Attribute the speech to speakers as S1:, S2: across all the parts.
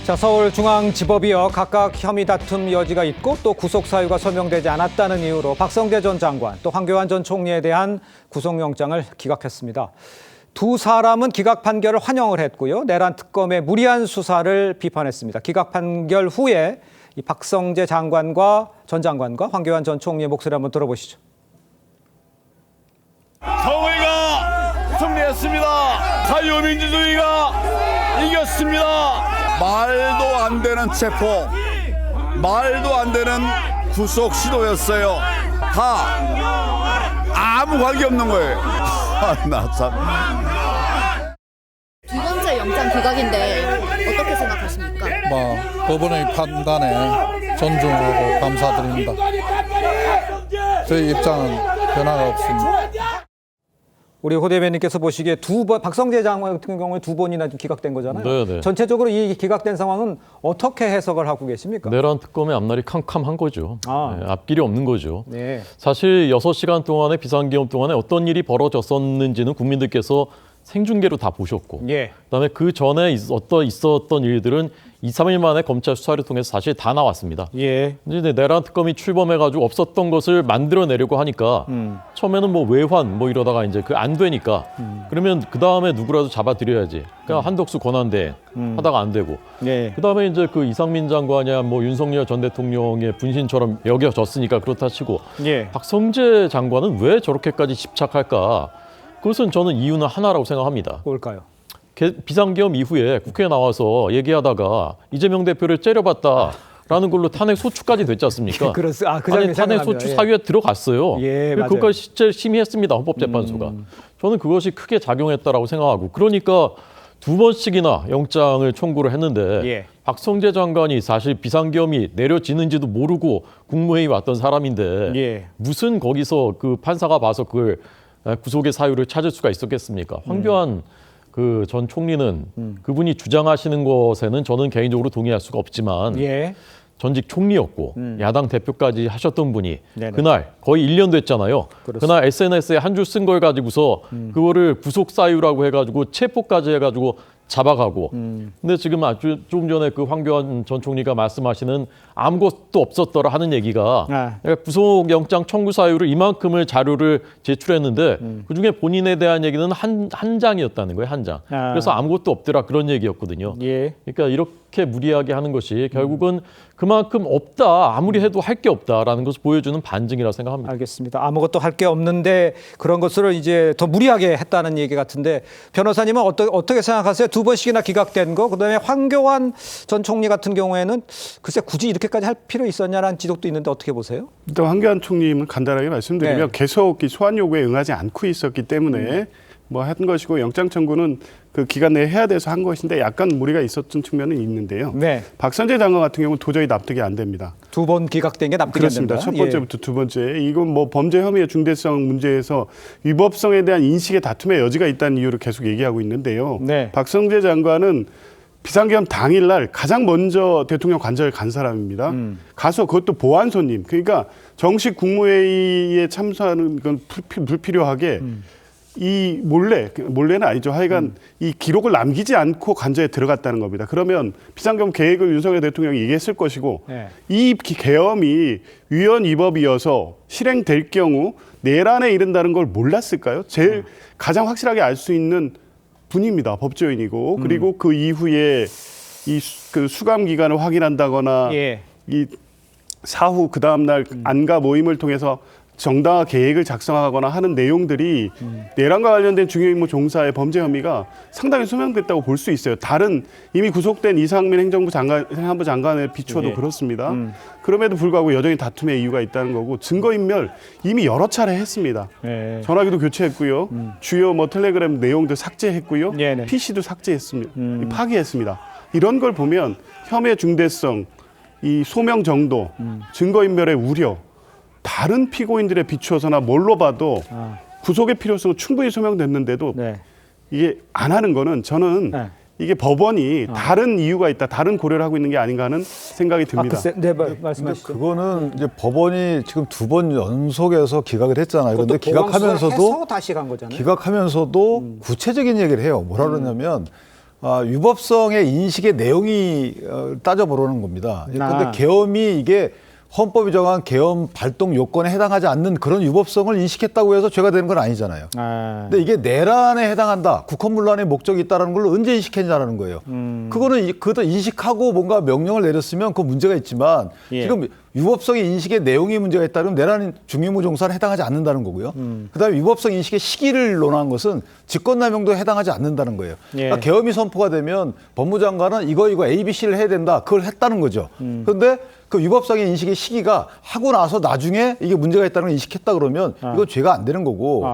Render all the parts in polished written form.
S1: 자, 서울중앙지법이요. 각각 혐의 다툼 여지가 있고 또 구속 사유가 소명되지 않았다는 이유로 박성재 전 장관 또 황교안 전 총리에 대한 구속영장을 기각했습니다. 두 사람은 기각 판결을 환영을 했고요. 내란 특검의 무리한 수사를 비판했습니다. 기각 판결 후에 이 박성재 장관과 전 장관과 황교안 전 총리의 목소리 한번 들어보시죠.
S2: 정의가 승리했습니다. 자유민주주의가 이겼습니다.
S3: 말도 안 되는 체포, 말도 안 되는 구속 시도였어요. 다 아무 관계 없는 거예요. 나 참.
S4: 두 번째 영장 기각인데 어떻게 생각하십니까?
S5: 법원의 판단에 존중하고 감사드립니다. 저희 입장은 변화가 없습니다.
S1: 우리 호 대변인께서 보시기에 박성재 장관 같은 경우에 두 번이나 기각된 거잖아요.
S6: 네네.
S1: 전체적으로 이 기각된 상황은 어떻게 해석을 하고 계십니까?
S6: 내란 특검의 앞날이 캄캄한 거죠. 네, 앞길이 없는 거죠.
S1: 네.
S6: 사실 6시간 동안에 비상계엄 동안에 어떤 일이 벌어졌었는지는 국민들께서 생중계로 다 보셨고
S1: 예.
S6: 그다음에 그 전에 있었던 일들은 2, 3일 만에 검찰 수사를 통해서 사실 다 나왔습니다.
S1: 예.
S6: 이제 내란 특검이 출범해가지고 없었던 것을 만들어내려고 하니까 처음에는 뭐 외환 뭐 이러다가 이제 그 안 되니까 그러면 그 다음에 누구라도 잡아들여야지. 그냥 한덕수 권한대행 하다가 안 되고.
S1: 예.
S6: 그 다음에 이제 그 이상민 장관이야 뭐 윤석열 전 대통령의 분신처럼 여겨졌으니까 그렇다 치고
S1: 예.
S6: 박성재 장관은 왜 저렇게까지 집착할까? 그것은 저는 이유는 하나라고 생각합니다.
S1: 뭘까요?
S6: 비상계엄 이후에 국회에 나와서 얘기하다가 이재명 대표를 째려봤다라는 걸로 탄핵 소추까지 됐지 않습니까?
S1: 그
S6: 아니
S1: 장면
S6: 탄핵 소추
S1: 생각납니다.
S6: 사유에 들어갔어요.
S1: 예, 맞아요.
S6: 그것까지 실제 심의했습니다. 헌법재판소가. 저는 그것이 크게 작용했다라고 생각하고 그러니까 두 번씩이나 영장을 청구를 했는데
S1: 예.
S6: 박성재 장관이 사실 비상계엄이 내려지는지도 모르고 국무회의 왔던 사람인데
S1: 예.
S6: 무슨 거기서 그 판사가 봐서 그걸 구속의 사유를 찾을 수가 있었겠습니까? 황교안 그 전 총리는 그분이 주장하시는 것에는 저는 개인적으로 동의할 수가 없지만
S1: 예.
S6: 전직 총리였고 야당 대표까지 하셨던 분이
S1: 네네.
S6: 그날 거의 1년 됐잖아요.
S1: 그렇습니다.
S6: 그날 SNS에 한 줄 쓴 걸 가지고서 그거를 구속 사유라고 해가지고 체포까지 해가지고 잡아가고. 근데 지금 아주 조금 전에 그 황교안 전 총리가 말씀하시는 아무것도 없었더라 하는 얘기가 구속영장 청구 사유를 이만큼을 자료를 제출했는데 그중에 본인에 대한 얘기는 한 장이었다는 거예요. 한 장. 그래서 아무것도 없더라 그런 얘기였거든요.
S1: 예.
S6: 그러니까 이렇게 무리하게 하는 것이 결국은 그만큼 없다. 아무리 해도 할 게 없다라는 것을 보여주는 반증이라고 생각합니다.
S1: 알겠습니다. 아무것도 할 게 없는데 그런 것을 이제 더 무리하게 했다는 얘기 같은데 변호사님은 어떻게 생각하세요? 두 번씩이나 기각된 거, 그다음에 황교안 전 총리 같은 경우에는 글쎄 굳이 이렇게까지 할 필요 있었냐라는 지적도 있는데 어떻게 보세요?
S7: 일단 황교안 총리는 간단하게 말씀드리면
S1: 네.
S7: 계속 이 소환 요구에 응하지 않고 있었기 때문에 뭐 한 것이고 영장 청구는 그 기간 내에 해야 돼서 한 것인데 약간 무리가 있었던 측면은 있는데요.
S1: 네.
S7: 박성재 장관 같은 경우는 도저히 납득이 안 됩니다.
S1: 두 번 기각된 게 납득이 안 된다.
S7: 그렇습니다. 첫 번째부터 두 번째. 이건 뭐 범죄 혐의의 중대성 문제에서 위법성에 대한 인식의 다툼의 여지가 있다는 이유로 계속 얘기하고 있는데요.
S1: 네.
S7: 박성재 장관은 비상계엄 당일날 가장 먼저 대통령 관저에 간 사람입니다. 가서 그것도 보안 손님. 그러니까 정식 국무회의에 참석하는 건 불필요하게 이 몰래는 아니죠. 하여간 이 기록을 남기지 않고 관저에 들어갔다는 겁니다. 그러면 비상계엄 계획을 윤석열 대통령이 얘기했을 것이고
S1: 네.
S7: 이 계엄이 위헌 위법이어서 실행될 경우 내란에 이른다는 걸 몰랐을까요? 제일 가장 확실하게 알 수 있는 분입니다. 법조인이고 그리고 그 이후에 그 수감 기간을 확인한다거나
S1: 예.
S7: 이 사후 그 다음 날 안가 모임을 통해서 정당화 계획을 작성하거나 하는 내용들이 내란과 관련된 중요임무 종사의 범죄 혐의가 상당히 소명됐다고 볼 수 있어요. 다른 이미 구속된 이상민 행안부 장관에 비추어도
S1: 예.
S7: 그렇습니다. 그럼에도 불구하고 여전히 다툼의 이유가 있다는 거고 증거인멸 이미 여러 차례 했습니다.
S1: 예.
S7: 전화기도 교체했고요. 주요 뭐 텔레그램 내용도 삭제했고요.
S1: 네네.
S7: PC도 삭제했습니다. 파기했습니다. 이런 걸 보면 혐의 중대성, 이 소명 정도, 증거인멸의 우려 다른 피고인들에 비추어서나 뭘로 봐도 구속의 필요성은 충분히 소명됐는데도
S1: 네.
S7: 이게 안 하는 거는 저는
S1: 네.
S7: 이게 법원이 다른 이유가 있다, 다른 고려를 하고 있는 게 아닌가 하는 생각이 듭니다.
S1: 글쎄, 네,
S8: 근데
S1: 말씀하시죠.
S8: 그거는 이제 법원이 지금 두 번 연속해서 기각을 했잖아요. 그런데
S1: 해서 다시 간 거잖아요.
S8: 기각하면서도 구체적인 얘기를 해요. 뭐라 그러냐면 위법성의 인식의 내용이 따져보려는 겁니다. 그런데 계엄이 이게 헌법이 정한 계엄 발동 요건에 해당하지 않는 그런 위법성을 인식했다고 해서 죄가 되는 건 아니잖아요. 근데 이게 내란에 해당한다, 국헌문란의 목적이 있다는 걸 언제 인식했냐라는 거예요. 그거는 그것도 인식하고 뭔가 명령을 내렸으면 그 문제가 있지만 지금 위법성의 인식의 내용이 문제가 있다면 내란 중의무종사는 해당하지 않는다는 거고요. 그다음에 위법성 인식의 시기를 논한 것은 직권남용도 해당하지 않는다는 거예요. 그러니까 계엄이 선포가 되면 법무장관은 이거 A, B, C를 해야 된다. 그걸 했다는 거죠. 그런데 그 위법성의 인식의 시기가 하고 나서 나중에 이게 문제가 있다는 걸 인식했다 그러면 이거 죄가 안 되는 거고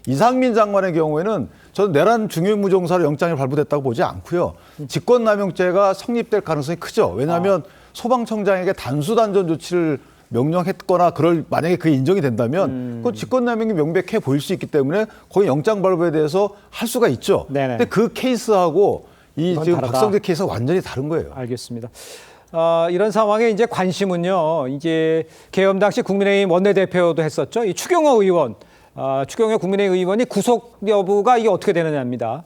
S8: 이상민 장관의 경우에는 저는 내란 중의무종사로 영장이 발부됐다고 보지 않고요. 직권남용죄가 성립될 가능성이 크죠. 왜냐하면 소방청장에게 단수단전 조치를 명령했거나 만약에 그게 인정이 된다면 그 직권남용이 명백해 보일 수 있기 때문에 거기 영장 발부에 대해서 할 수가 있죠. 근데 그 케이스하고 이 지금
S1: 다르다.
S8: 박성재 케이스가 완전히 다른 거예요.
S1: 알겠습니다. 이런 상황에 이제 관심은요. 이제 계엄 당시 국민의힘 원내대표도 했었죠. 이 추경호 의원, 추경호 국민의힘 의원이 구속 여부가 이게 어떻게 되느냐입니다.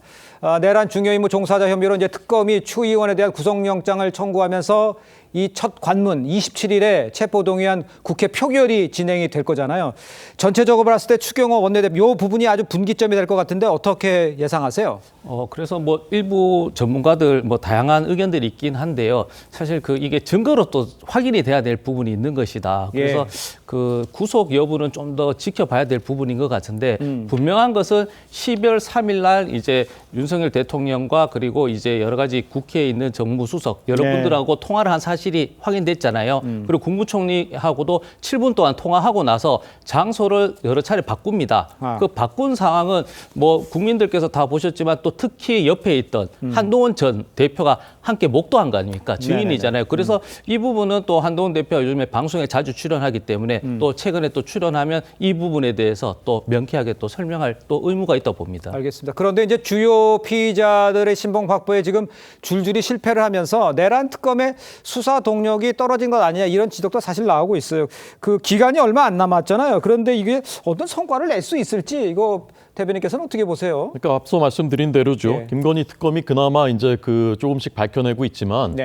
S1: 내란 중요임무 종사자 혐의로 이제 특검이 추 의원에 대한 구속영장을 청구하면서 이 첫 관문 27일에 체포동의안 국회 표결이 진행이 될 거잖아요. 전체적으로 봤을 때 추경호 원내대표 이 부분이 아주 분기점이 될 것 같은데 어떻게 예상하세요?
S9: 그래서 뭐 일부 전문가들 뭐 다양한 의견들이 있긴 한데요. 사실 이게 증거로 또 확인이 돼야 될 부분이 있는 것이다. 그래서 그 구속 여부는 좀 더 지켜봐야 될 부분인 것 같은데 분명한 것은 12월 3일 날 이제 윤석열 대통령과 그리고 이제 여러 가지 국회에 있는 정무수석 여러분들하고 통화를 한 사실이 확인됐잖아요. 그리고 국무총리하고도 7분 동안 통화하고 나서 장소를 여러 차례 바꿉니다. 그 바꾼 상황은 뭐 국민들께서 다 보셨지만 또 특히 옆에 있던 한동훈 전 대표가 함께 목도한 거 아닙니까? 증인이잖아요. 그래서 이 부분은 또 한동훈 대표가 요즘에 방송에 자주 출연하기 때문에 또 최근에 또 출연하면 이 부분에 대해서 또 명쾌하게 또 설명할 또 의무가 있다고 봅니다.
S1: 알겠습니다. 그런데 이제 주요 피의자들의 신봉 확보에 지금 줄줄이 실패를 하면서 내란 특검의 수사 동력이 떨어진 것 아니냐 이런 지적도 사실 나오고 있어요. 그 기간이 얼마 안 남았잖아요. 그런데 이게 어떤 성과를 낼 수 있을지 이거 대변인께서는 어떻게 보세요?
S6: 그러니까 앞서 말씀드린 대로죠. 김건희 특검이 그나마 이제 조금씩 밝혀내고 있지만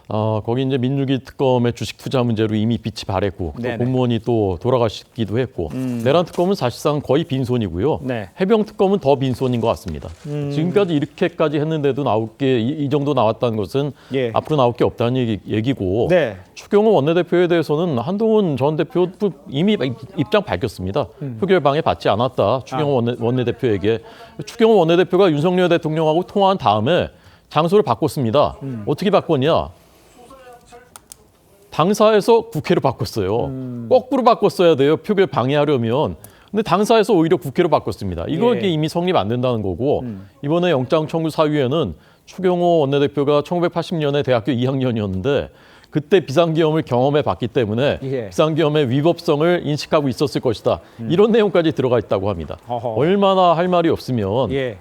S6: 거기 이제 민주기 특검의 주식 투자 문제로 이미 빛이 발했고 또 공무원이 또 돌아가시기도 했고 내란 특검은 사실상 거의 빈손이고요. 해병 특검은 더 빈손인 것 같습니다. 지금까지 이렇게까지 했는데도 나올 게 이 정도 나왔다는 것은 앞으로 나올 게 없다는 얘기고 추경호 원내대표에 대해서는 한동훈 전 대표 이미 입장 밝혔습니다. 표결 방해 받지 않았다. 추경호 원내대표에게. 추경호 원내대표가 윤석열 대통령하고 통화한 다음에 장소를 바꿨습니다. 어떻게 바꿨냐? 당사에서 국회로 바꿨어요. 거꾸로 바꿨어야 돼요. 표결 방해하려면. 근데 당사에서 오히려 국회로 바꿨습니다. 이게 이미 성립 안 된다는 거고 이번에 영장 청구 사유에는 추경호 원내대표가 1980년에 대학교 2학년이었는데 그때 비상계엄을 경험해 봤기 때문에 비상계엄의 위법성을 인식하고 있었을 것이다. 이런 내용까지 들어가 있다고 합니다. 얼마나 할 말이 없으면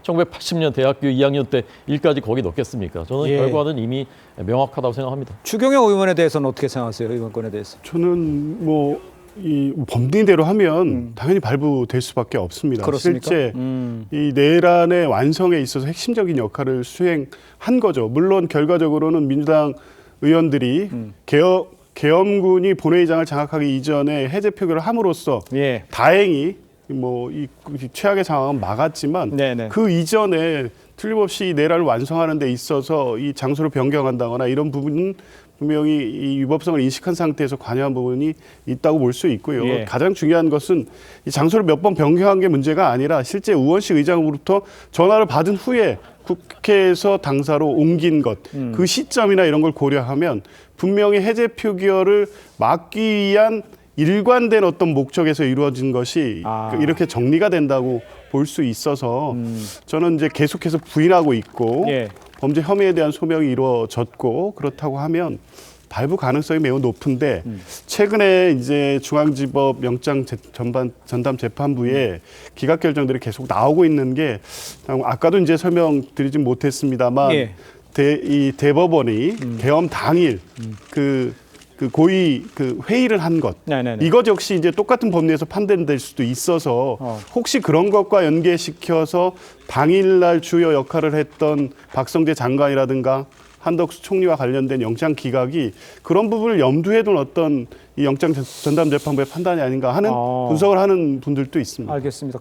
S6: 1980년 대학교 2학년 때 일까지 거기 넣겠습니까? 저는 결과는 이미 명확하다고 생각합니다.
S1: 추경호 의원에 대해서는 어떻게 생각하세요? 이번 건에 대해서.
S7: 저는 이 법리대로 하면 당연히 발부될 수밖에 없습니다.
S1: 그렇습니까?
S7: 실제 이 내란의 완성에 있어서 핵심적인 역할을 수행한 거죠. 물론 결과적으로는 민주당 의원들이 계엄군이 본회의장을 장악하기 이전에 해제 표결을 함으로써 다행히 이 최악의 상황은 막았지만 그 이전에 틀림없이 내란을 완성하는 데 있어서 이 장소를 변경한다거나 이런 부분은 분명히 이 위법성을 인식한 상태에서 관여한 부분이 있다고 볼 수 있고요. 가장 중요한 것은 이 장소를 몇 번 변경한 게 문제가 아니라 실제 우원식 의장으로부터 전화를 받은 후에 국회에서 당사로 옮긴 것, 그 시점이나 이런 걸 고려하면 분명히 해제 표결을 막기 위한 일관된 어떤 목적에서 이루어진 것이 이렇게 정리가 된다고 볼 수 있어서 저는 이제 계속해서 부인하고 있고 범죄 혐의에 대한 소명이 이루어졌고 그렇다고 하면 발부 가능성이 매우 높은데 최근에 이제 중앙지법 영장 전담 재판부에 기각 결정들이 계속 나오고 있는 게 아까도 이제 설명드리진 못했습니다만 이 대법원이 계엄 당일 그 그 고의 그 회의를 한 것,
S1: 네네네.
S7: 이것 역시 이제 똑같은 법리에서 판단될 수도 있어서 혹시 그런 것과 연계시켜서 당일날 주요 역할을 했던 박성재 장관이라든가 한덕수 총리와 관련된 영장 기각이 그런 부분을 염두에 둔 어떤 이 영장 전담 재판부의 판단이 아닌가 하는 분석을 하는 분들도 있습니다.
S1: 알겠습니다.